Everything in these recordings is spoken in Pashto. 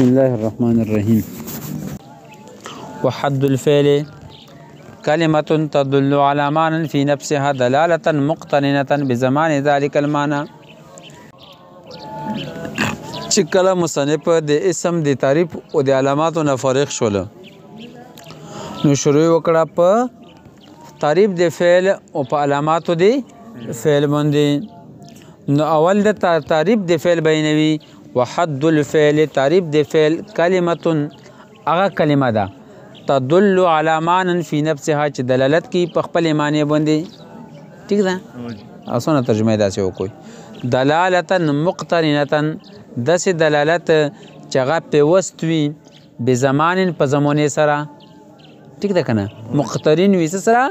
بسم الله الرحمن الرحيم. وحد الفعل كلمة تدل على معنى في نفسها دلالة مقترنة بزمان ذلك المعنى. چې کله مصنف د اسم د تعریف او د علاماتو نه فارغ شول نو شروع وکړه په تعریف د فعل او په علاماتو د فعل باندې. نو اول د تعریف د فعل بینوي. وحد الفعل تعریف د فعل کلمه هغه کلمه ده تدل على معنى في نفسها چې دلالت کوي په خپل معنی باندې. ٹھیک ده اسانه ترجمه دا څه وکوي. دلالتا مقترنه داسې دلالت چې هغه پیوست وي بزمان په زمانې سره. ټیک ده کنه مقترن وي سره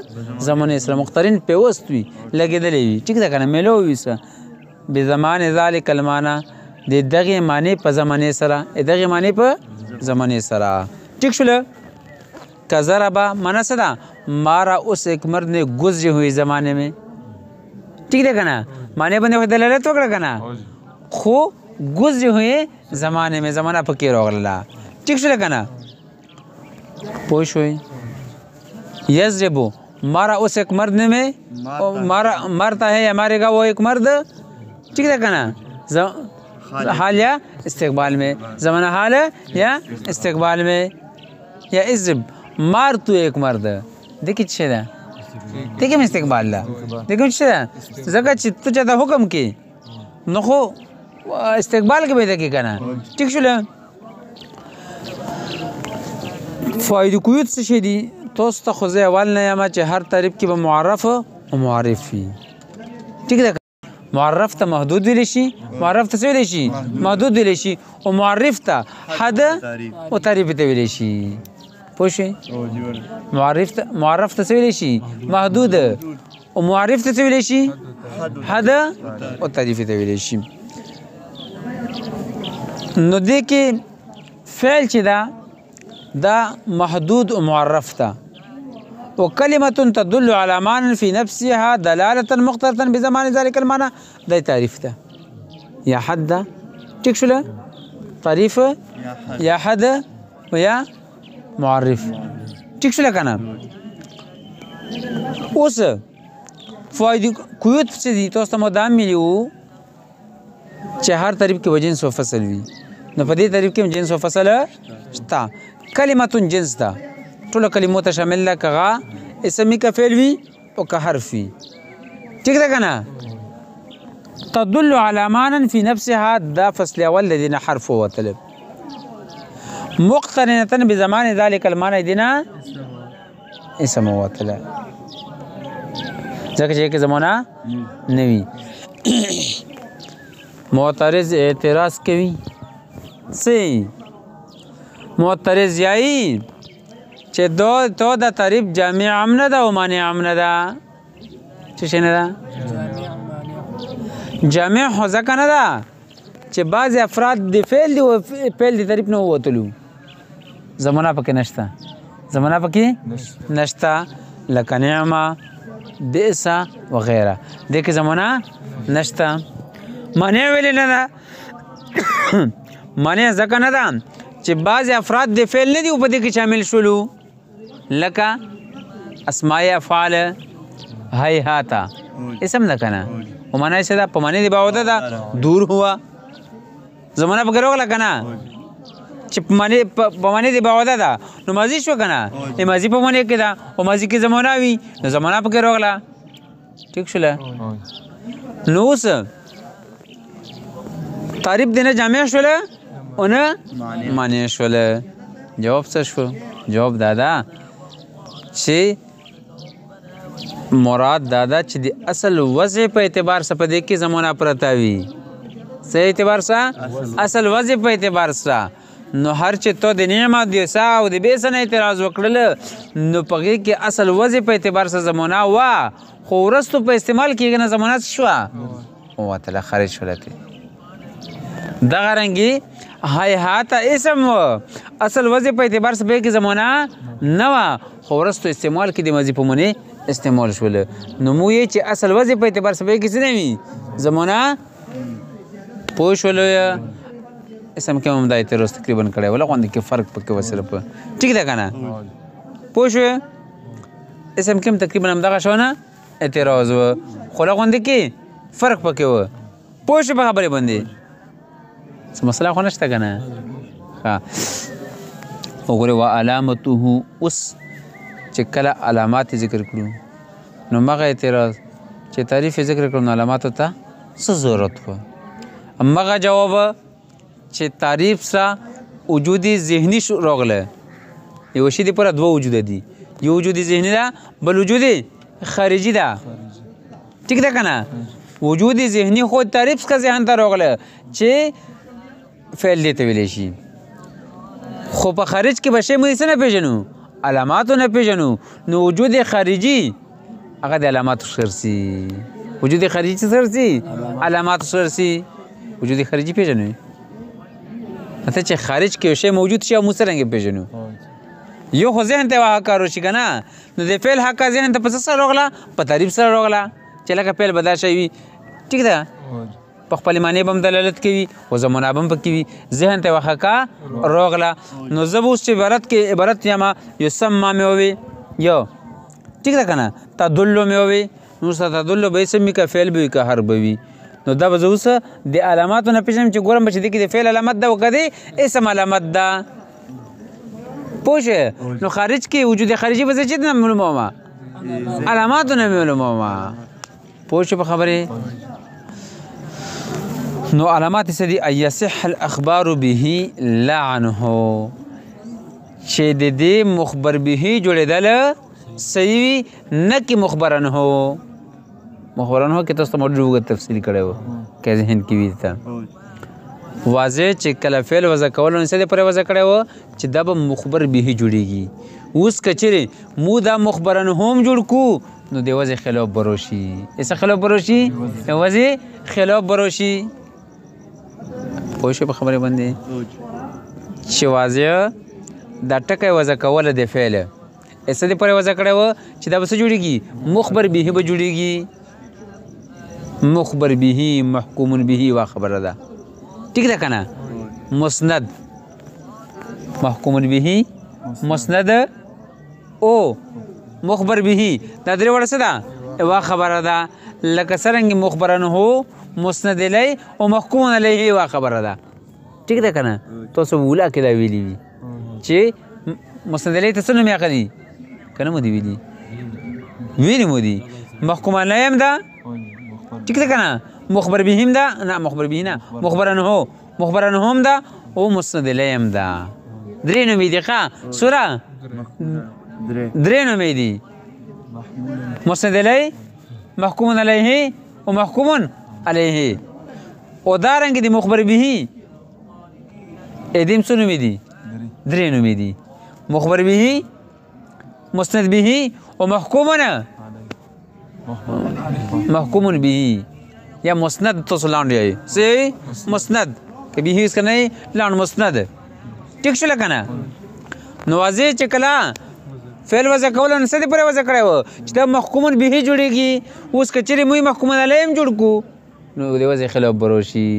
زمانې سره مقترن پیوست وي لګېدلی وي. ټیک ده کنه ملو وي سره بزمان ذلک المعنی د دغه معنی په زمانې سره دغه معنی په زمانې سره. ٹھیک شول. کذربا معنی څه ده مارا اس ایک مرد نے گزری ہوئی زمانے میں. ٹھیک ده کنه معنی باندې دلالت وکړه کنه خو گزری ہوئے زمانے میں زمانہ پکې راغله. ٹھیک شول کنه پوه شوي. یضربو مارا اس ایک مرد نے میں مارا مرتا ہے یا مارے گا وہ ایک مرد. ٹھیک ہے کنا حال یا استقبال میں زمانہ حال یا استقبال میں. یا اضرب مار تو ایک مرد دیکھیں چه ده دیکھیں استقبال ده دیکھیں چه ده زکه چې تو چاته حکم کې نو خو استقبال کې به ده کنه. ٹھیک شول. فائدې قیود څه شي دي تاسو ته خو زه اول نه یم چې هر تعریف کې به معرف او معرف وي. ٹھیک ده معرف ته محدود ویل شي معرف ته څه ویل شي محدود ویل شي او معرف ته حد او تعریف ته ویل شي. پوه شئ. معرف ته څه ویل شي محدود او معرف ته څه ویل شي حد او تعریف ته ویل شي. نو دې کې فعل چې دا محدود او معرف ته وكلمة تدل على معنى في نفسها دلالة مقترنة بزمان ذلك المعنى ده تعريف ده. يا حد ٹھیک شول تعریف یا حد ویا معرف. ٹھیک شول کنه. اوس فائدې قیود څه دي تاسو ته مدام ملي وو چې هر تعریف کې وجنس او فصل وي. نو په دې تعریف کې جنس او فصل شته. کلمة جنس ده ټول کلمو ته شامل ده کغه اسمی کا فعل وي او که حرف وي. ٹھیک ده کنه. تدل على معنى في نفسها دا فصل اول الذين حرف وطلب مقترنة بزمان ذلك المعنى دينا اسم وطلب ځکه چې زمانہ نوي. معترض اعتراض کوي صحیح معترض یایي چې تو دا تعریف جامع هم نه ده او مانع هم نه ده. څه شی نه ده جامع خو ځکه نه ده چې بعضې افراد د فعل دی فعل د تعریف نه ووتلو زمانه پکې نشته زمانه پکې نشته لکه نعمه بئس وغیره دې کې زمانه نشته. مانع ویلې نه ده مانع ځکه نه ده چې بعضې افراد د فعل نه دي او په دې کې شامل شولو لکه اسماء افعال هیهاتا اسم ده کنه او معنی څه ده په معنی دی باوده ده دور هوا زمانه پکې راغله کنه چې په معنی دی باوده ده نو ماضي شو کنه ماضي په معنی کې ده او ماضي کې زمانه وي نو زمانه پکې راغله. ٹھیک شول. نو اوس تعریف دینه جامع شول او نه معنی شول. جواب څه شو جواب دادا چې مراد دادا چې د اصل وضع په اعتبار سره په دې کې زمانه پرته وي. څه اعتبار سره اصل وضع په اعتبار سره نو هر چې تو د نعمت د سا او د بیس نه اعتراض وکړل نو په کې اصل وضع په اعتبار سره زمانه وا خو ورستو په استعمال کېږي نه زمانه شو او تعالی خارج شولته. دغه رنګي هیهات اسم اصل وضع په اعتبار سره کې زمانه نه وا خو ورستو استعمال کې د ماضي په معنی استعمال شول نو مو یې چې اصل وضع په اعتبار سره کې څه نه وي زمانه پوه شول اسم کې هم دا اعتراض تقریبا کړی ولا غوندې کې فرق پکې وسره په ټیک ده که نه پوه شوې اسم کې هم تقریبا همدغه شو نه اعتراض و خو له غوندې کې فرق پکې و پوه شوې په خبرې باندې څه مسله خو نشته که نه ښه وګورئ و علامته اوس چې کله علامات ذکر کړو نو مغه اعتراض چې تعریف ذکر کړو نو علاماتو ته څه ضرورت و مغه جواب چې تعریف سره وجودي ذهني راغله یو شی دپاره دوه وجوده دي یو وجودي ذهني ده بل وجودي خارجي ده ټیک ده که نه وجودي ذهني خو تعریف څخه ذهن ته راغله چې فعل دی ته ویلی شي خو په خارج کې به شی موږ څه نه پېژنو علاماتو نه پېژنو نو وجود خارجي هغه د علاماتو شرسي وجود خارجي څه شرسي علاماتو شرسي وجود خارجي پېژنو ته چې خارج کې یو شی موجود شي او موږ څرنګه پېژنو یو خو ذهن ته یوه حقه راشي که نه نو د فعل حقه ذهن ته په څه سره راغله په تعریف سره راغله چې لکه فعل به دا شی وي ټیک ده په خپل معنی به هم دلالت کوي او زمانه به هم پکې وي ذهن ته یوه حقه راغله نو زه به اوس چې عبارت یمه یسمه مې ووي یو ټیک ده که نه تدلو مې ووي نو ستا تدلو به اسم وي که فعل به وي که حرف به وي نو دا به زه اوس د علاماتو نه پېژنم چې ګورم به چې دې کې د فعل علامت ده او که د اسم علامت ده پوه شوې نو خارج کې وجود خارجي به زه چې نه معلومومه علاماتو نه مې معلومومه پوه شو په خبرې نو علامات څه دي ان یصح الاخبار به لا عنه چې د دې مخبر به جوړېدل صحیح وي نه کې مخبرن هو مخبرن هو کې تاسو ته موضوع تفصیل کړی و که ذهن کې وي ته واضح چې کله فعل وضع کول نو څه دپاره وضع کړی و چې دا به مخبر به جوړېږي اوس که چیرې مو دا مخبرن هم جوړ کو نو د وضع خلاف بروشي څه خلاف بروشي وضع خلاف بروشي پوه شو په خبرې باندې چې واضح دا ټکی وضع کوله د فعل څه دپاره وضع کړی و چې دا به څه جوړېږي مخبر به به جوړېږي مخبر به محکوم به وا خبره ده ټیک ده که نه مسند محکوم به مسند او مخبر به دا درې وړه څه ده وا خبره ده لکه څرنګې مخبرن هو مسند الی او محکوم علیه وا خبره ده ټیک ده که نه تاسو اوله کې دا ویلي وي چې مسند الی ته څه نوم اخلي که نه مو دي ویلي مو دي محکوم علیه هم ده ټیک ده که نه مخبر به هم ده نه مخبر به نه مخبرن هم ده او مسند الی هم ده درې نومې دي ښه سوره درې نومې دي مسند الی محکوم علیه او محکوم علیه او دارنګې د مخبر به ادیم څو نومې دي درې نومې دي مخبر به مسند به او محکوم به یا مسند تاسو لاندې یې څه مسند که به هیڅ نه لاندې مسند ټیک شو لکه نه نو واضح چې کله فعل وضع کول نو څه دپاره وضع کړی و چې دا محکوم به جوړېږي اوس که چیرې موږ محکوم علیه هم جوړ کړو نو د وضع خلاف بروشي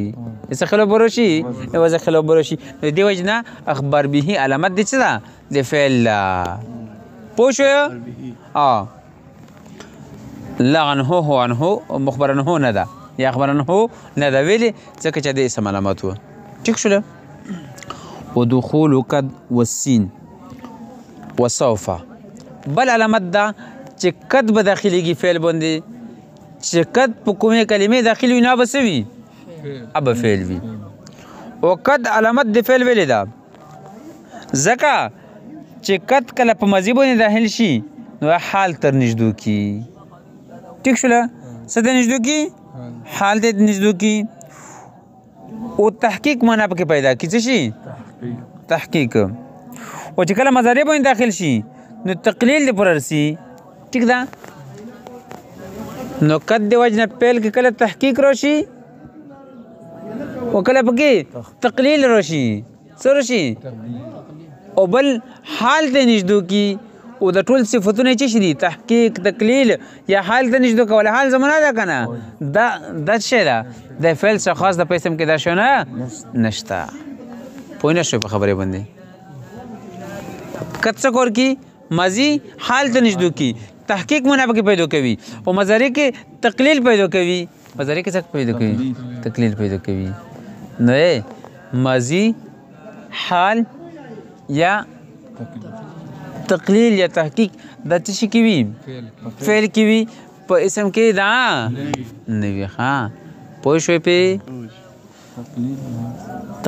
څه خلاف بروشي د وضع خلاف بروشي نو د دې وجې نه اخبار به علامت د څه ده د فعل ده پوه شوې لا عنه هو عنه مخبرن هو نه ده یا اخبرن هو نه ده ویلې ځکه چې د اسم علامت و ټیک شوله ودخول قد والسین وسوف بل علامت ده چې قد به داخلېږي فعل باندې چې قد په کومې کلمې داخل وي نو به څه وي به فعل وي او قد علامت د فعل ویلې ده ځکه چې قد کله په ماضي باندې داخل شي نو حال تر نږدو کي ټیک شوله څه ته نږدو کي حال ته نږدو کي او تحقیق معنا پکې پیدا کړي څه شي تحقیق او چې کله مضارع باندې داخل شي نو تقلیل د پر رسی ټیک ده نو قد د وجه نه پیل کې کله تحقیق راشي او کله پکې تقلیل راشي څه راشي او بل حال ته نږدو کی او د ټول صفتونه چې شي دي تحقیق تقلیل یا حال ته نږدو کول حال زمانه ده که نه دا څه ده د فعل څخه خاص د په اسم کې دا شو نه نشته پوه نه شوې په خبرې باندې کڅ کور کی ماضی حال ته نږدې کی تحقیق منافع کې پیدا کوي او مضارع کې تقلیل پیدا کوي مضارع کې څه پیدا کوي تقلیل پیدا کوي نو ماضی حال یا تقلیل یا تحقیق دا څه کې وي فعل کې وي په اسم کې دا نه وي ها پوه شوې په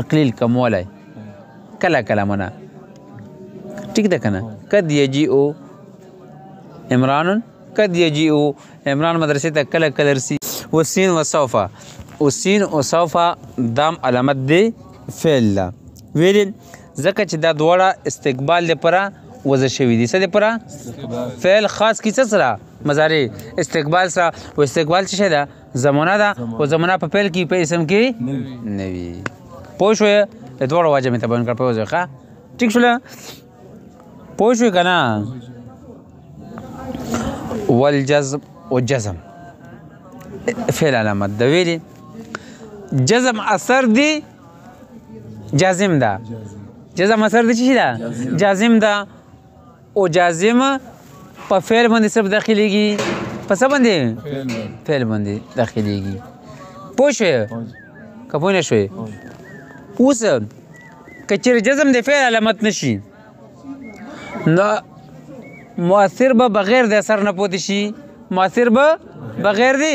تقلیل کمولای کله کله منا ٹھیک ده کنه قد یجیء عمران قد یجیء عمران مدرسې ته کله کله رسي وسین وسوف وسین وسوف دام علامت دی فعل لا ویل ځکه چې دا دواړه استقبال لپاره وضع شوي دي څه لپاره فعل خاص کی څه سره مضارع استقبال سره او استقبال څه ده زمانه ده او زمانه په فعل کې په اسم کې نه وي پوه شوې دواړه واجب ته بیان کړ په ځکه ٹھیک شول پوه شوې که نه والجزم و جزم فعل علامت ده ویلې جزم اثر دی جازم ده جزم اثر دی چی ده جازم ده او جازم په فعل باندې صرف داخليږي په څه باندې فعل باندې داخليږي پوه شوې که پوه نه شوې اوس که چېرې جزم د فعل علامت نشي نو مؤثر به بغیر د اثر نه پوتې شي مؤثر به بغیر د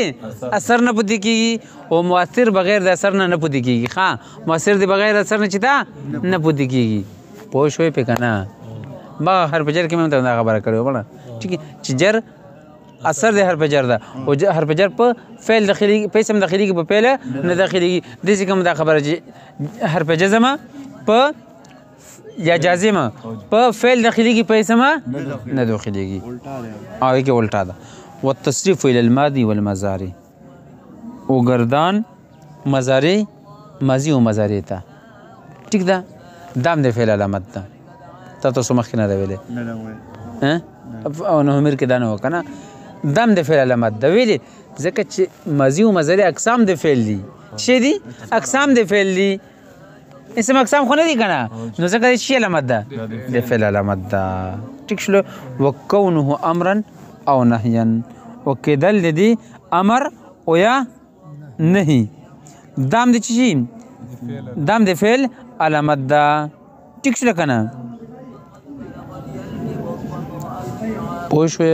اثر نه پوتې کېږي او مؤثر بغیر د اثر نه پوتې کېږي ښه مؤثر د بغیر د اثر نه چې دا نه پوتې کېږي پوه شوې پې که نه ما حرف جر کې مې ته دا خبره کړې وه ټیک چې جر اثر د حرف جر ده او حرف جر په فعل داخلي په اسم داخليږي په فعل نه داخليږي داسې کوم دا خبره چې حرف جزمه په یا جازمه په فعل داخليږي په اسم نه داخليږي او کې الټا ده والتصريف الى الماضي والمضارع وګردان مضارع ماضي او مضارع ته ټیک ده دام د فعل علامت ده تاسو مخکې نه ده ویلې او نو امر کې دا نه وکنه دم د فعل علامت ده ویلې ځکه چې ماضي او مضارع اقسام د فعل دي څه دي اقسام د فعل دي اسم اقسام خو نه دي کنه نو ځکه شی علامت ده د فعل علامت ده ټیک شلو وکونه امرا او نهيا وکدل دي امر او یا نهي دام د چی دام د فعل علامت ده ټیک شلو کنه پوه شوې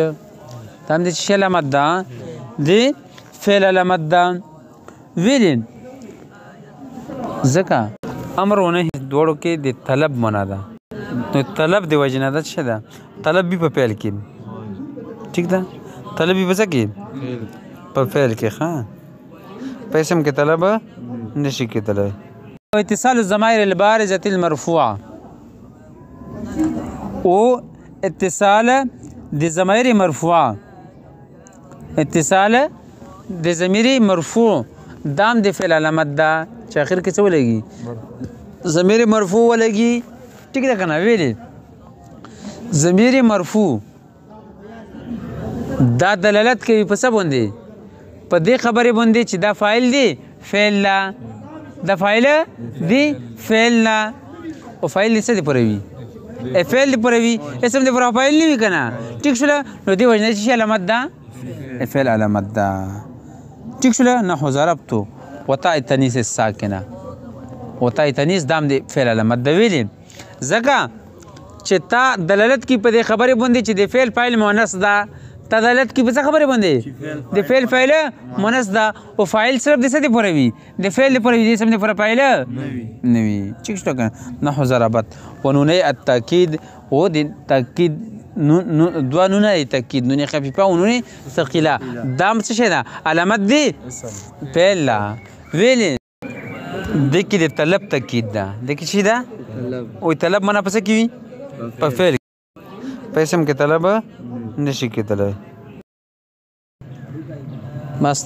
دام د چی علامت ده د فعل علامت ده ویلې ځکه امر و نهي دواړو کې د طلب معنا ده نو طلب د وجې نه ده څه ده طلب به په فعل کې ٹھیک ده طلب به په څه کې په فعل کې ښه په اسم کې طلب نشي کېدلی اتصال الضمائر البارزة المرفوعة او اتصال د ضمائر مرفوعه اتصال د ضمیر مرفوع دام د فعل علامت ده چې اخر کې څه ولګي ضمیر مرفوع ولګي ټیک ده کنه ویلې ضمیر مرفوع دا دلالت کوي په څه باندې په دې خبرې باندې چې دا فاعل دی فعل لا دا فاعل دی فعل لا او فاعل څه دی پروي فعل دی پروي اسم دی پر فاعل نه وی کنه ټیک شول نو دی وجنه چې علامت ده فعل علامت ده ټیک شول نحو ضربتو وتاء التنیث الساکنه وتاء التنیث دام دی فعل علامت ده ویلې ځکه چې تا دلالت کی په دې خبرې باندې چې د فعل فاعل مؤنث ده تا دلالت کی په څه خبرې باندې د فعل فاعل مؤنث ده او فاعل صرف د څه دی پروي د فعل دی پروي د اسم دی پر فاعل نه وي ٹھیک شو کنه نحو ضربت ونوني التاکید او د تاکید دوا نونه تاکید نونه خفیفه او نونه ثقيله دام څه شي ده علامت دی فعل لا ویلې د کې د طلب تاکید ده د کې شي ده او طلب معنا پس کی په فعل په اسم کې طلب نشي کېدلی بس